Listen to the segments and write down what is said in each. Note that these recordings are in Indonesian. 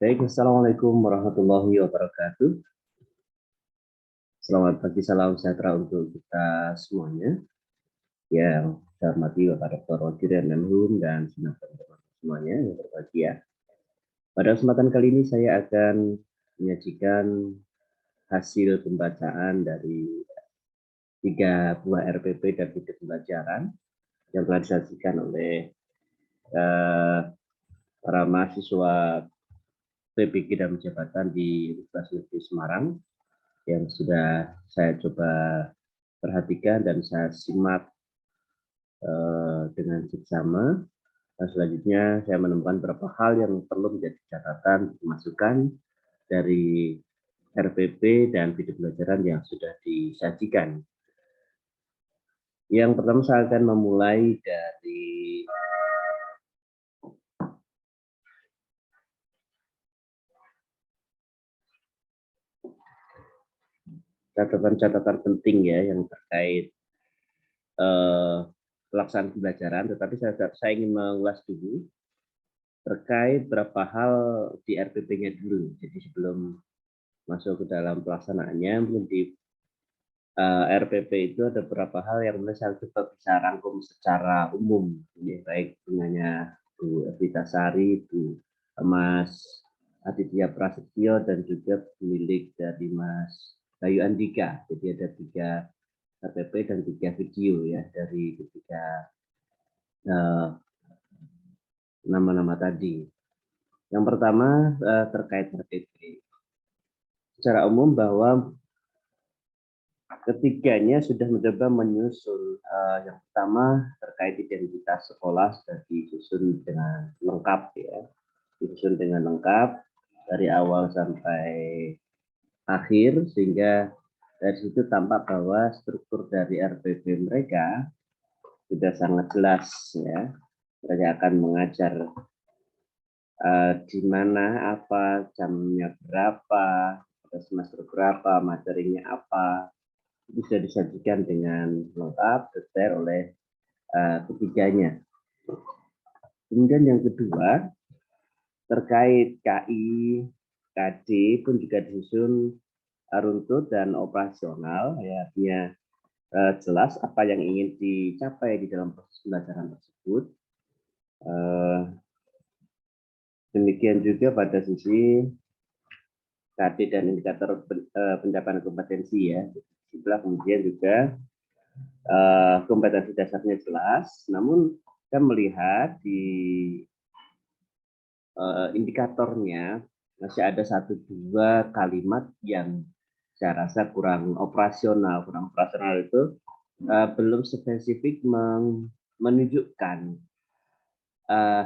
Baik, Assalamualaikum warahmatullahi wabarakatuh. Selamat pagi, salam sejahtera untuk kita semuanya. Yang saya hormati Bapak Dr. Wajir Menhum dan teman-teman semuanya yang berbahagia. Pada kesempatan kali ini saya akan menyajikan hasil pembacaan dari 3 buah RPP dan buku pembelajaran yang telah disajikan oleh para mahasiswa PPG dan Jabatan di Universitas Negeri Semarang yang sudah saya coba perhatikan dan saya simak dengan seksama. Dan selanjutnya saya menemukan beberapa hal yang perlu menjadi catatan, masukan dari RPP dan video pelajaran yang sudah disajikan. Yang pertama saya akan memulai dari catatan-catatan penting ya yang terkait pelaksanaan pembelajaran, tetapi saya ingin mengulas dulu terkait beberapa hal di RPP-nya dulu. Jadi sebelum masuk ke dalam pelaksanaannya, mungkin di RPP itu ada beberapa hal yang saya coba bisa rangkum secara umum, ini baik punyanya Bu Evita Sari, Bu Mas Aditya Prasetyo, dan juga milik dari Mas Bayu Andika. Jadi ada 3 RPP dan 3 video ya dari ketiga nama-nama tadi. Yang pertama terkait RPP. Secara umum bahwa ketiganya sudah mencoba menyusun yang pertama terkait identitas sekolah sudah disusun dengan lengkap ya, disusun dengan lengkap dari awal sampai akhir, sehingga dari situ tampak bahwa struktur dari RPP mereka sudah sangat jelas ya. Mereka akan mengajar di mana, apa, jamnya berapa, semester berapa, materinya apa, bisa disajikan dengan lengkap, detail oleh ketiganya. Kemudian yang kedua, terkait KI, KD pun juga disusun runtut dan operasional, ya, artinya jelas apa yang ingin dicapai di dalam proses pembelajaran tersebut. Demikian juga pada sisi KD dan indikator pencapaian kompetensi ya. Itulah kemudian juga kompetensi dasarnya jelas, namun kita melihat di indikatornya masih ada 1-2 kalimat yang saya rasa kurang operasional. Kurang operasional itu belum spesifik menunjukkan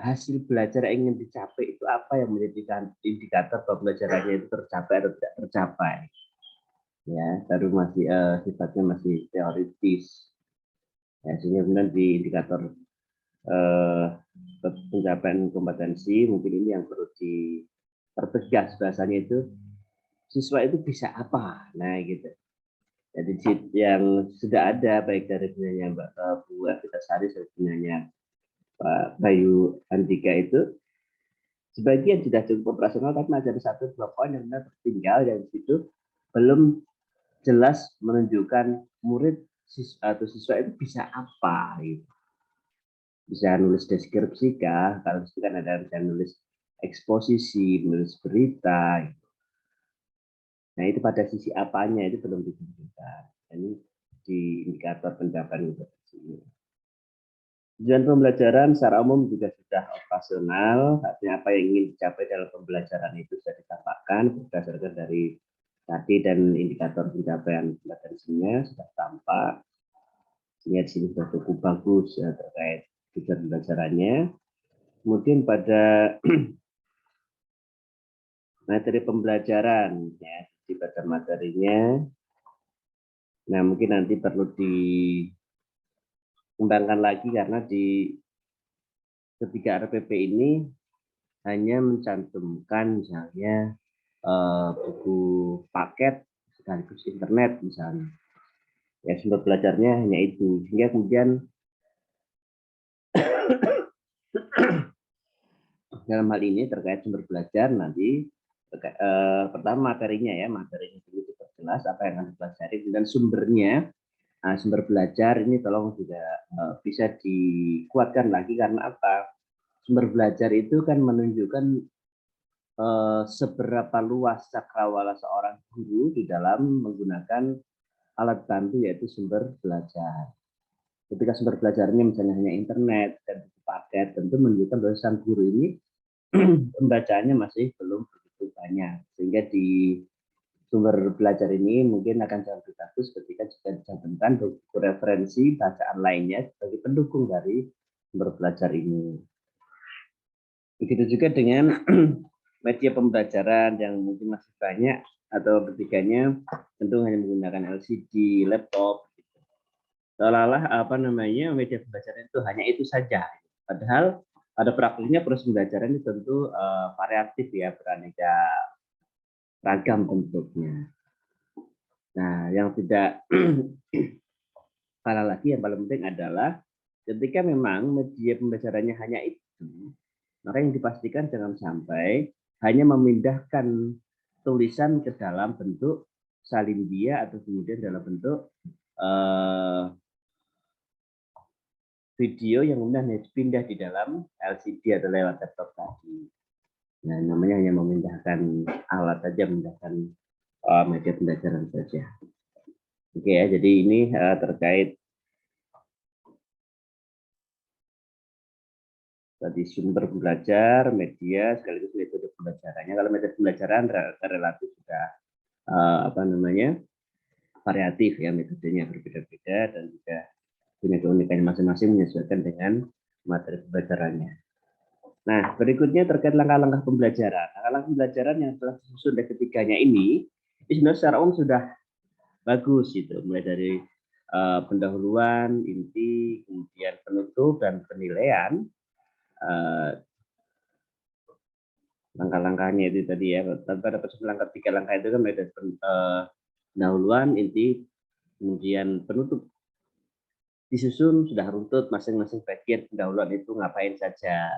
hasil belajar yang ingin dicapai itu apa yang menjadi indikator bahwa pembelajarannya itu tercapai atau tidak tercapai. Ya, baru masih sifatnya masih teoritis. Ya, sehingga kemudian di indikator pencapaian kompetensi mungkin ini yang perlu dipertegas bahasanya itu siswa itu bisa apa, nah gitu. Jadi yang sudah ada baik dari punyanya Mbak Bu Evita Sari, punyanya Pak Bayu Andika itu sebagian sudah cukup operasional, tapi masih ada 1-2 poin yang tertinggal yang situ belum jelas menunjukkan murid atau siswa itu bisa apa gitu. Bisa nulis deskripsi kah? Kalau itu kan ada bisa nulis eksposisi, nulis berita. Gitu. Nah itu pada sisi apanya itu belum ditunjukkan. Ini di indikator pencapaian kompetensi. Tujuan pembelajaran secara umum juga sudah operasional. Artinya apa yang ingin dicapai dalam pembelajaran itu sudah ditampakkan berdasarkan dari tadi dan indikator pencapaian kompetensinya sudah tampak. Sehingga di sini sudah cukup bagus ya, terkait tujuan pembelajarannya. Kemudian pada materi pembelajaran ya, di pada materinya, nah mungkin nanti perlu dikembangkan lagi karena di ketiga RPP ini hanya mencantumkan misalnya buku paket sekaligus internet misalnya, ya sumber belajarnya hanya itu, sehingga kemudian dalam hal ini terkait sumber belajar nanti pertama materinya ya, materinya dulu diperjelas apa yang akan dipelajari dan sumbernya. Sumber belajar ini tolong juga bisa dikuatkan lagi karena apa? Sumber belajar itu kan menunjukkan seberapa luas cakrawala seorang guru di dalam menggunakan alat bantu yaitu sumber belajar. Ketika sumber belajarnya misalnya hanya internet dan buku paket, tentu menunjukkan bahwa sang guru ini pembacaannya masih belum begitu banyak. Sehingga di sumber belajar ini mungkin akan jauh lebih bagus ketika juga dicantumkan buku referensi bacaan lainnya sebagai pendukung dari sumber belajar ini. Begitu juga dengan media pembelajaran yang mungkin masih banyak atau ketiganya tentu hanya menggunakan LCD, laptop. Seolah-olah media pembelajaran itu hanya itu saja. Padahal pada praktiknya proses pembelajaran itu tentu variatif ya, beraneka ragam bentuknya. Nah, yang tidak kalah lagi yang paling penting adalah ketika memang media pembelajarannya hanya itu, maka yang dipastikan jangan sampai hanya memindahkan tulisan ke dalam bentuk salin dia atau kemudian dalam bentuk video yang kemudian pindah di dalam LCD atau lewat laptop tadi. Nah, namanya hanya memindahkan alat saja, memindahkan media pembelajaran saja. Oke ya, jadi ini terkait tadi sumber belajar, media, sekaligus metode pembelajarannya. Kalau metode pembelajaran relatif sudah variatif ya, metodenya berbeda-beda dan juga punya keunikannya masing-masing menyesuaikan dengan materi pembelajarannya. Nah, berikutnya terkait langkah-langkah pembelajaran. Langkah-langkah pembelajaran yang telah disusun dari ketiganya ini sebenarnya secara umum sudah bagus gitu, mulai dari pendahuluan, inti, kemudian penutup dan penilaian. Langkah-langkahnya itu tadi ya, tanpa ada langkah tiga langkah itu kan mulai dari pendahuluan, inti, kemudian penutup. Disusun sudah runtut masing-masing bagian pendahuluan itu ngapain saja,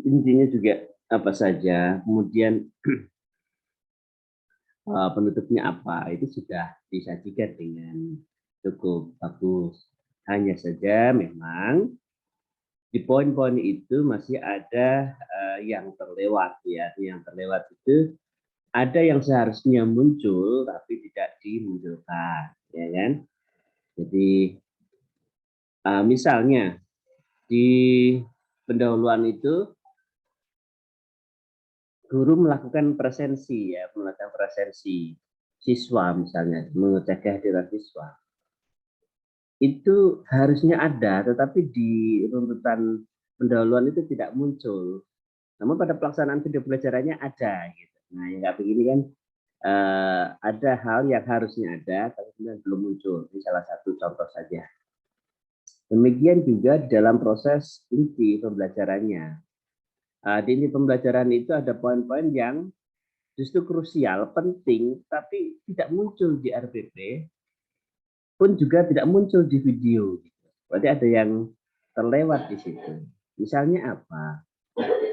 intinya juga apa saja, kemudian penutupnya apa, itu sudah disajikan dengan cukup bagus. Hanya saja memang di poin-poin itu masih ada yang terlewat ya. Yang terlewat itu ada yang seharusnya muncul tapi tidak dimunculkan, ya kan? Jadi misalnya di pendahuluan itu guru melakukan presensi ya, melakukan presensi siswa misalnya, mengecek kehadiran siswa. Itu harusnya ada, tetapi di runtutan pendahuluan itu tidak muncul. Namun pada pelaksanaan video pembelajarannya ada gitu. Nah, yang nggak begini kan ada hal yang harusnya ada tapi kemudian belum muncul. Ini salah satu contoh saja. Demikian juga dalam proses inti pembelajarannya. Di inti pembelajaran itu ada poin-poin yang justru krusial, penting, tapi tidak muncul di RPP, pun juga tidak muncul di video. Berarti ada yang terlewat di situ. Misalnya apa?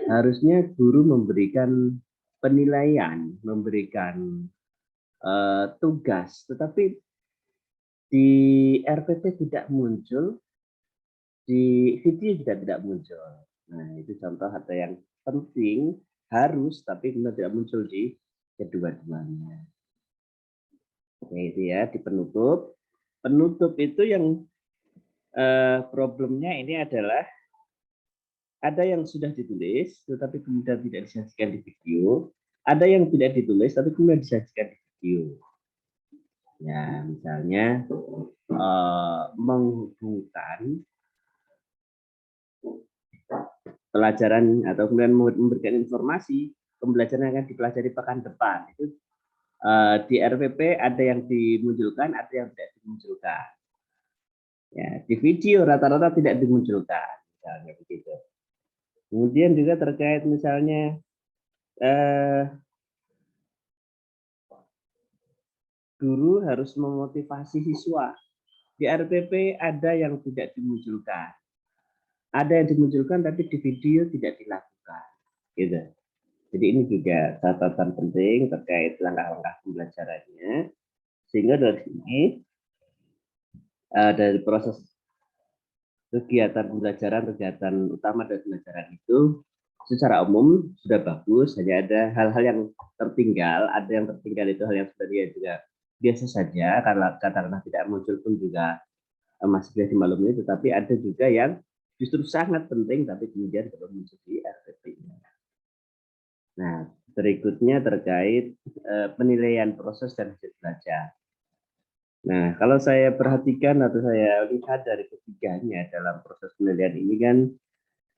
Harusnya guru memberikan penilaian, memberikan tugas, tetapi di RPP tidak muncul, di video juga tidak muncul. Nah, itu contoh ada yang penting, harus, tapi kemudian tidak muncul di kedua-duanya. Oke, itu ya, di penutup. Penutup itu yang problemnya ini adalah ada yang sudah ditulis, tetapi kemudian tidak disajikan di video. Ada yang tidak ditulis, tapi kemudian disajikan di video. Ya, misalnya menghubungkan pelajaran atau kemudian memberikan informasi pembelajaran yang akan dipelajari pekan depan. Itu di RPP ada yang dimunculkan, ada yang tidak dimunculkan. Ya, di video rata-rata tidak dimunculkan, misalnya begitu. Kemudian juga terkait misalnya guru harus memotivasi siswa. Di RPP ada yang tidak dimunculkan. ada yang dimunculkan tapi di video tidak dilakukan, gitu. Jadi ini juga catatan penting terkait langkah-langkah pembelajarannya, sehingga dari sini dari proses kegiatan pembelajaran, kegiatan utama dari pembelajaran itu secara umum sudah bagus, hanya ada hal-hal yang tertinggal, ada yang tertinggal itu hal yang sebenarnya juga biasa saja, karena tidak muncul pun juga masih bisa dimaklumi, tetapi ada juga yang justru sangat penting, tapi kemudian belum muncul di RPP-nya. Nah, berikutnya terkait penilaian proses dan hasil belajar. Nah, kalau saya perhatikan atau saya lihat dari ketiganya dalam proses penilaian ini kan,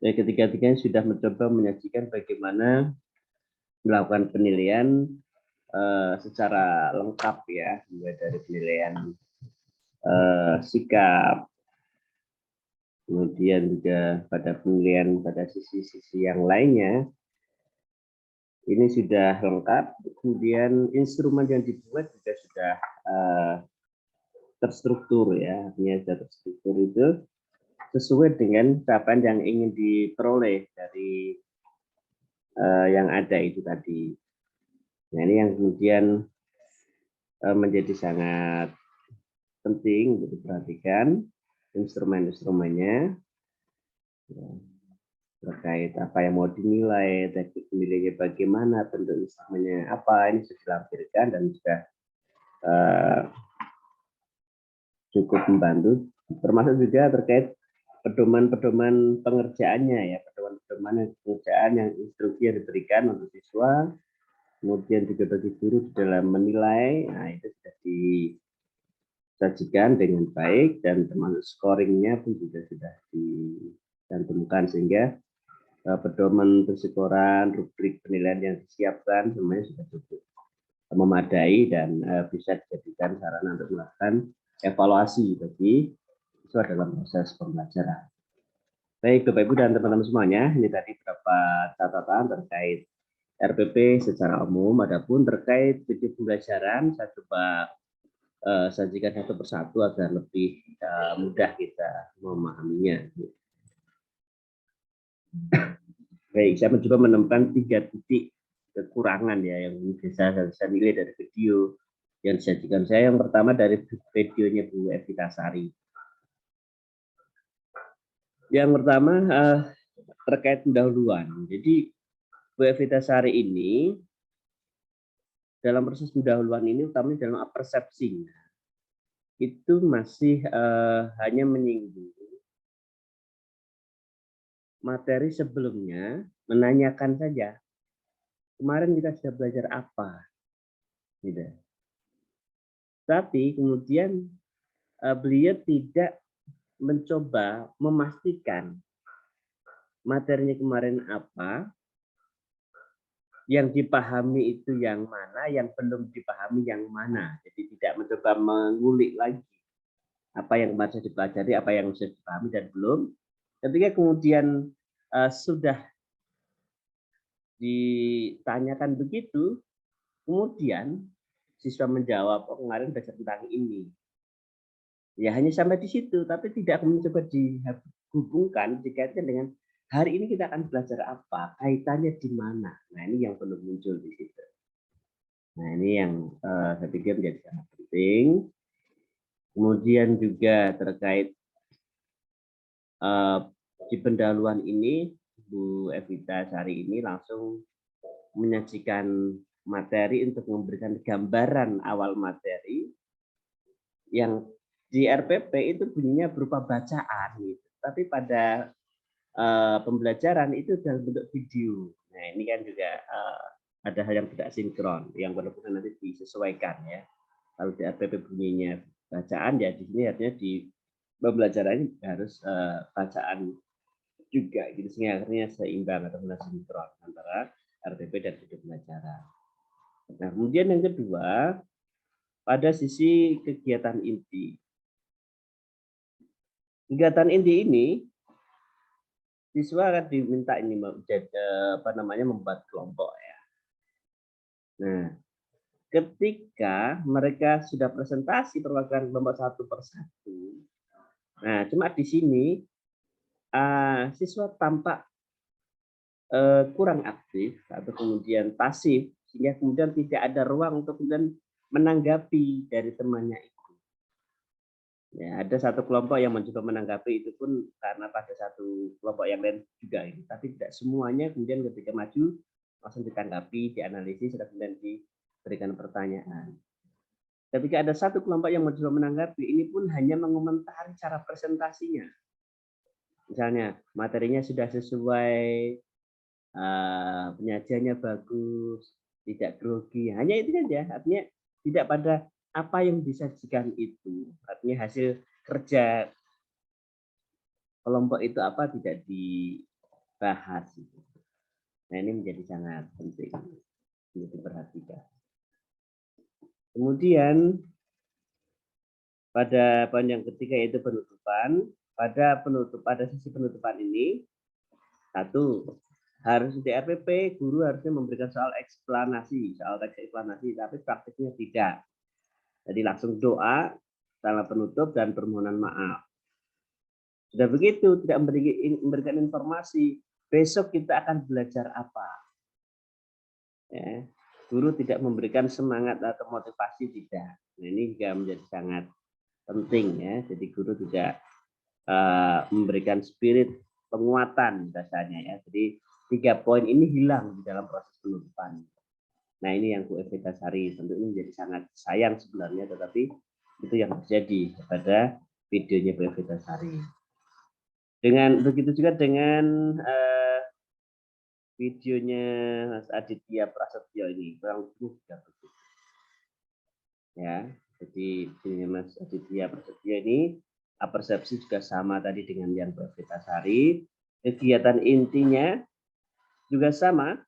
ketiga-tiganya sudah mencoba menyajikan bagaimana melakukan penilaian secara lengkap ya, mulai dari penilaian sikap, kemudian juga pada penilaian pada sisi-sisi yang lainnya, ini sudah lengkap. Kemudian instrumen yang dibuat juga sudah terstruktur ya, artinya sudah terstruktur itu sesuai dengan capaian yang ingin diperoleh dari yang ada itu tadi. Nah, ini yang kemudian menjadi sangat penting untuk diperhatikan instrumen-instrumennya terkait apa yang mau dinilai, teknik penilaiannya bagaimana, bentuk instrumennya apa, ini sudah dilampirkan dan sudah cukup membantu, termasuk juga terkait pedoman-pedoman pengerjaannya ya, pedoman-pedoman pengerjaan yang instruksi yang diberikan untuk siswa, kemudian juga bagi guru di dalam menilai. Nah, itu sudah disajikan dengan baik dan termasuk scoringnya pun juga sudah dicantumkan, sehingga pedoman persikoran, rubrik penilaian yang disiapkan semuanya sudah cukup memadai dan bisa dijadikan sarana untuk melakukan evaluasi bagi siswa dalam proses pembelajaran. Baik, Bapak Ibu dan teman-teman semuanya, ini tadi beberapa catatan terkait RPP secara umum. Adapun terkait video pembelajaran, saya coba sajikan satu persatu agar lebih mudah kita memahaminya. Baik, saya mencoba menemukan 3 titik kekurangan ya yang bisa saya nilai dari video yang disajikan saya. Yang pertama dari videonya Bu Evita Sari. Yang pertama terkait pendahuluan. Jadi Bu Evita Sari ini dalam proses pendahuluan ini utamanya dalam persepsi itu masih hanya menyinggung materi sebelumnya, menanyakan saja kemarin kita sudah belajar apa, gitu. Tapi kemudian beliau tidak mencoba memastikan materinya kemarin apa, yang dipahami itu yang mana, yang belum dipahami yang mana. Jadi tidak mencoba mengulik lagi apa yang kemarin sudah dipelajari, apa yang sudah dipahami dan belum. Ketika kemudian sudah ditanyakan begitu, kemudian siswa menjawab, oh kemarin belajar tentang ini. Ya hanya sampai di situ, tapi tidak mencoba dihubungkan, dikaitkan dengan hari ini kita akan belajar apa, kaitannya di mana. Nah ini yang belum muncul di situ. Nah ini yang saya pikir menjadi sangat penting. Kemudian juga terkait di pendahuluan ini, Bu Evita Sari ini langsung menyajikan materi untuk memberikan gambaran awal materi yang di RPP itu bunyinya berupa bacaan, gitu. Tapi pada pembelajaran itu dalam bentuk video. Nah ini kan juga ada hal yang tidak sinkron, yang benar-benar nanti disesuaikan ya. Kalau di RPP bunyinya bacaan, ya di sini artinya di pembelajaran harus bacaan juga, gitu, sehingga akhirnya seimbang atau sinkron antara RPP dan video pembelajaran. Nah kemudian yang kedua, pada sisi kegiatan inti. Kegiatan inti ini siswa akan diminta ini membuat kelompok ya. Nah, ketika mereka sudah presentasi perwakilan kelompok satu persatu, nah cuma di sini siswa tampak kurang aktif atau kemudian pasif, sehingga kemudian tidak ada ruang untuk kemudian menanggapi dari temannya itu. Ya, ada satu kelompok yang mencoba menanggapi itu pun karena pada satu kelompok yang lain juga, gitu. Tapi tidak semuanya kemudian ketika maju langsung ditanggapi, dianalisis, dan kemudian diberikan pertanyaan. Ketika ada satu kelompok yang mencoba menanggapi, ini pun hanya mengomentari cara presentasinya. Misalnya materinya sudah sesuai, penyajiannya bagus, tidak grogi, hanya itu saja. Artinya tidak pada apa yang disajikan itu, artinya hasil kerja kelompok itu apa tidak dibahas. Nah, ini menjadi sangat penting untuk diperhatikan. Kemudian pada poin yang ketiga yaitu penutupan. Pada sisi penutupan ini, satu, harus di RPP guru harusnya memberikan soal teks eksplanasi, tapi praktiknya tidak. Jadi langsung doa, salam penutup, dan permohonan maaf. Sudah begitu, tidak memberikan informasi, besok kita akan belajar apa. Ya, guru tidak memberikan semangat atau motivasi, tidak. Nah, ini juga menjadi sangat penting ya. Jadi guru tidak memberikan spirit penguatan dasarnya ya. Jadi 3 poin ini hilang di dalam proses penutupan. Nah, ini yang Bu Evitasari, tentu ini menjadi sangat sayang sebenarnya, tetapi itu yang terjadi pada videonya Bu Evitasari. Dengan begitu juga dengan videonya Mas Aditya Prasetyo ini, kurang lebih juga begitu. Ya, jadi videonya Mas Aditya Prasetyo ini persepsi juga sama tadi dengan yang Bu Evitasari. Kegiatan intinya juga sama,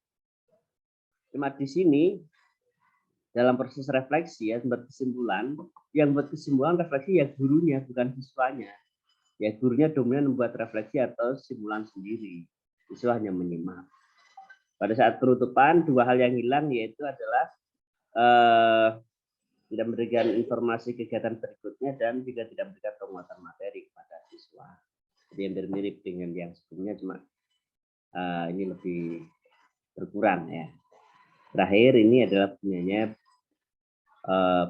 cuma di sini dalam proses refleksi ya, membuat kesimpulan, yang buat kesimpulan refleksi ya gurunya, bukan siswanya. Ya gurunya dominan membuat refleksi atau simpulan sendiri, siswa hanya menyimak. Pada saat penutupan, 2 hal yang hilang yaitu adalah tidak memberikan informasi kegiatan berikutnya dan juga tidak memberikan penguatan materi kepada siswa. Jadi yang mirip dengan yang sebelumnya, cuma ini lebih berkurang ya. Terakhir ini adalah punyanya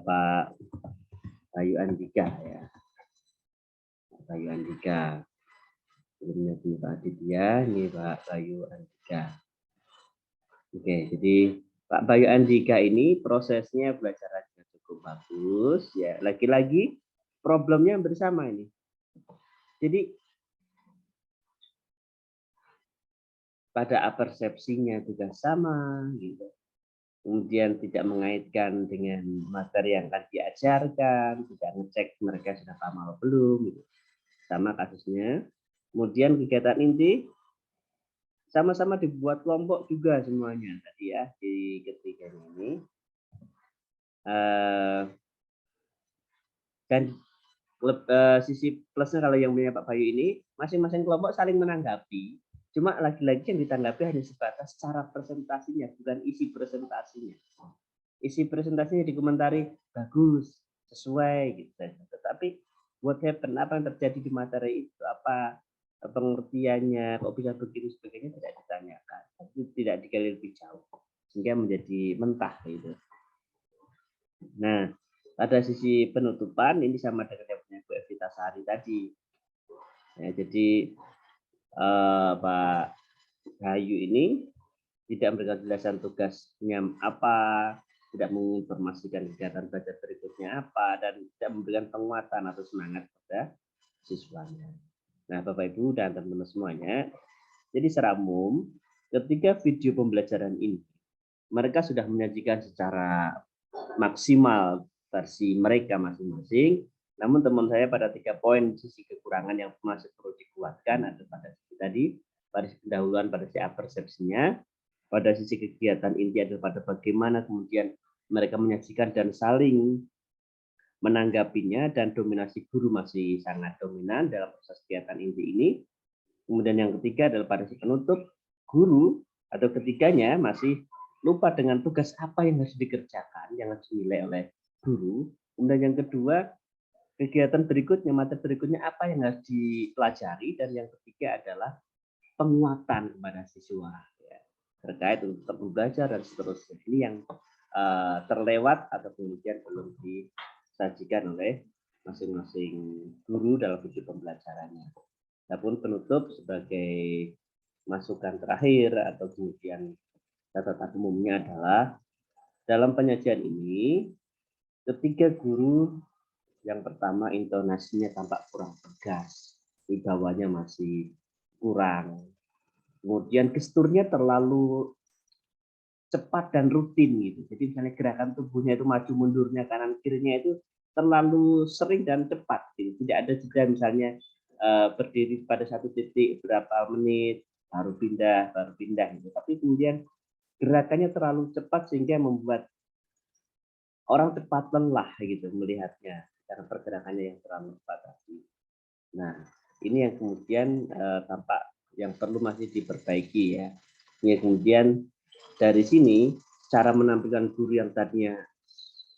Pak Bayu Andika ya. Bayu Andika. Sebelumnya Pak Aditya, ini Pak Bayu Andika. Oke, jadi Pak Bayu Andika ini prosesnya belajarannya cukup bagus ya. Lagi-lagi problemnya bersama ini. Jadi pada persepsinya juga sama gitu. Kemudian tidak mengaitkan dengan materi yang akan diajarkan, tidak ngecek mereka sudah paham atau belum gitu. Sama kasusnya. Kemudian kegiatan inti sama-sama dibuat kelompok juga semuanya tadi ya di ketiganya ini. Dan sisi plusnya kalau yang punya Pak Bayu ini, masing-masing kelompok saling menanggapi. Cuma lagi-lagi yang ditanggapi hanya sebatas cara presentasinya, bukan isi presentasinya. Isi presentasinya dikomentari bagus, sesuai gitu. Tetapi what happen, apa yang terjadi di materi itu, apa pengertiannya, kok bisa begitu sebagainya tidak ditanyakan, tidak digali lebih jauh, sehingga menjadi mentah gitu. Nah, pada sisi penutupan ini sama dengan yang punya Bu Evitasari tadi. Ya, jadi Pak Bayu ini tidak memberikan penjelasan tugasnya apa, tidak menginformasikan kegiatan belajar berikutnya apa, dan tidak memberikan penguatan atau semangat pada siswanya. Nah, Bapak Ibu dan teman-teman semuanya, jadi secara umum ketika video pembelajaran ini mereka sudah menyajikan secara maksimal versi mereka masing-masing, namun teman saya pada 3 poin sisi kekurangan yang masih perlu dikuatkan ada pada sisi tadi, pada sisi pendahuluan, pada sisi persepsinya, pada sisi kegiatan inti adalah pada bagaimana kemudian mereka menyajikan dan saling menanggapinya, dan dominasi guru masih sangat dominan dalam proses kegiatan inti ini. Kemudian yang ketiga adalah pada sisi penutup, guru atau ketiganya masih lupa dengan tugas apa yang harus dikerjakan, yang harus dinilai oleh guru. Kemudian yang kedua, kegiatan berikutnya, materi berikutnya apa yang harus dipelajari, dan yang ketiga adalah penguatan kepada siswa ya, terkait untuk belajar dan seterusnya. Ini yang terlewat atau kemudian belum disajikan oleh masing-masing guru dalam video pembelajarannya. Adapun penutup sebagai masukan terakhir atau kemudian catatan umumnya adalah dalam penyajian ini ketiga guru, yang pertama intonasinya tampak kurang tegas, wibawanya masih kurang, kemudian gesturnya terlalu cepat dan rutin gitu. Jadi misalnya gerakan tubuhnya itu maju mundurnya kanan kirinya itu terlalu sering dan cepat gitu. Tidak ada jeda misalnya berdiri pada satu titik berapa menit baru pindah gitu. Tapi kemudian gerakannya terlalu cepat sehingga membuat orang cepat lelah gitu melihatnya karena pergerakannya yang terlalu cepat tadi. Nah, ini yang kemudian tampak yang perlu masih diperbaiki ya. Ini kemudian dari sini cara menampilkan guru yang tadinya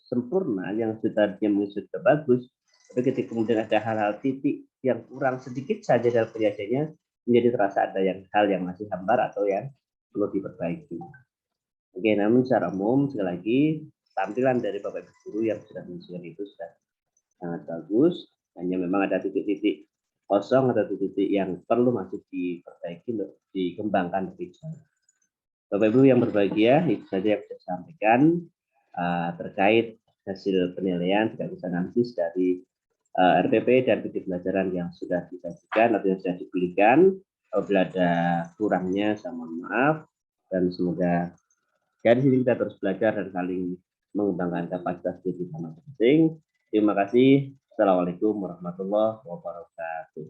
sempurna, yang tadinya sudah bagus, tapi ketika kemudian ada hal-hal titik yang kurang sedikit saja dalam penyajiannya, menjadi terasa ada hal yang masih hambar atau yang perlu diperbaiki. Oke, namun secara umum sekali lagi tampilan dari Bapak Ibu guru yang sudah menunjukkan itu sudah sangat bagus. Hanya memang ada titik-titik kosong atau titik-titik yang perlu masih diperbaiki untuk dikembangkan lebih jauh. Bapak Ibu yang berbahagia, itu saja yang saya sampaikan terkait hasil penilaian sekaligus analisis dari RPP dan video pelajaran yang sudah disajikan atau yang sudah diberikan. Apabila ada kurangnya, saya mohon maaf, dan semoga dari sini kita terus belajar dan saling mengembangkan kapasitas diri kita masing-masing. Terima kasih. Assalamualaikum warahmatullahi wabarakatuh.